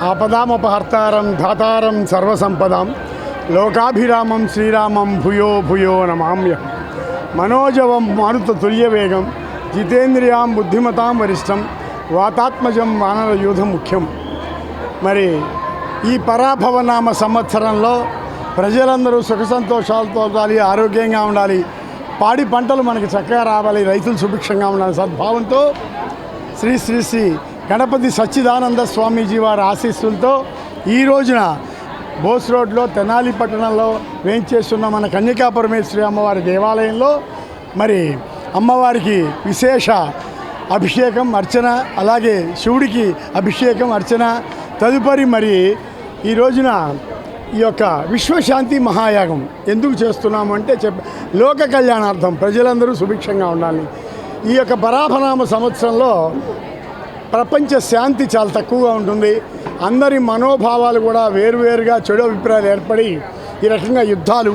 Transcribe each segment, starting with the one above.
ఆపదామపహర్తారం ధాతారం సర్వసంపదాం లోకాభిరామం శ్రీరామం భూయో భూయో నమామ్యహం. మనోజవం మారుత తుల్యవేగం జితేంద్రియాం బుద్ధిమతాం వరిష్టం వాతాత్మజం వానరయూధం ముఖ్యం. మరి ఈ పరాభవనామ సంవత్సరంలో ప్రజలందరూ సుఖ సంతోషాలతో ఉండాలి, ఆరోగ్యంగా ఉండాలి, పాడి పంటలు మనకి చక్కగా రావాలి, రైతులు సుభిక్షంగా ఉండాలి సద్భావంతో శ్రీ శ్రీ శ్రీ గణపతి సచ్చిదానంద స్వామీజీ వారి ఆశీస్సులతో ఈ రోజున బోస్ రోడ్లో తెనాలి పట్టణంలో వేంచేస్తున్న మన కన్యకాపరమేశ్వరి అమ్మవారి దేవాలయంలో మరి అమ్మవారికి విశేష అభిషేకం అర్చన, అలాగే శివుడికి అభిషేకం అర్చన, తదుపరి మరి ఈ రోజున ఈ యొక్క విశ్వశాంతి మహాయాగం ఎందుకు చేస్తున్నాము అంటే లోక కళ్యాణార్థం ప్రజలందరూ సుభిక్షంగా ఉండాలి. ఈ యొక్క పరాభనామ సంవత్సరంలో ప్రపంచ శాంతి చాలా తక్కువగా ఉంటుంది. అందరి మనోభావాలు కూడా వేరువేరుగా చెడు అభిప్రాయాలు ఏర్పడి ఈ రకంగా యుద్ధాలు,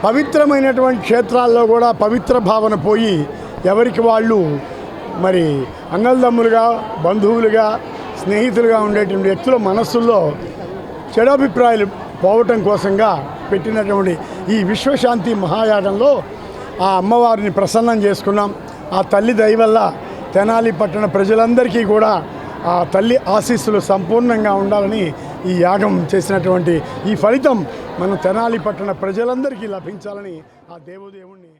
పవిత్రమైనటువంటి క్షేత్రాల్లో కూడా పవిత్ర భావన పోయి ఎవరికి వాళ్ళు మరి అన్నదమ్ములుగా, బంధువులుగా, స్నేహితులుగా ఉండేటువంటి వ్యక్తుల మనస్సుల్లో చెడు అభిప్రాయాలు పోవటం కోసంగా పెట్టినటువంటి ఈ విశ్వశాంతి మహాయాగంలో ఆ అమ్మవారిని ప్రసన్నం చేసుకున్నాం. ఆ తల్లి దయ వల్ల తెనాలి పట్టణ ప్రజలందరికీ కూడా ఆ తల్లి ఆశీస్సులు సంపూర్ణంగా ఉండాలని ఈ యాగం చేసినటువంటి ఈ ఫలితం మన తెనాలి పట్టణ ప్రజలందరికీ లభించాలని ఆ దేవదేవుణ్ణి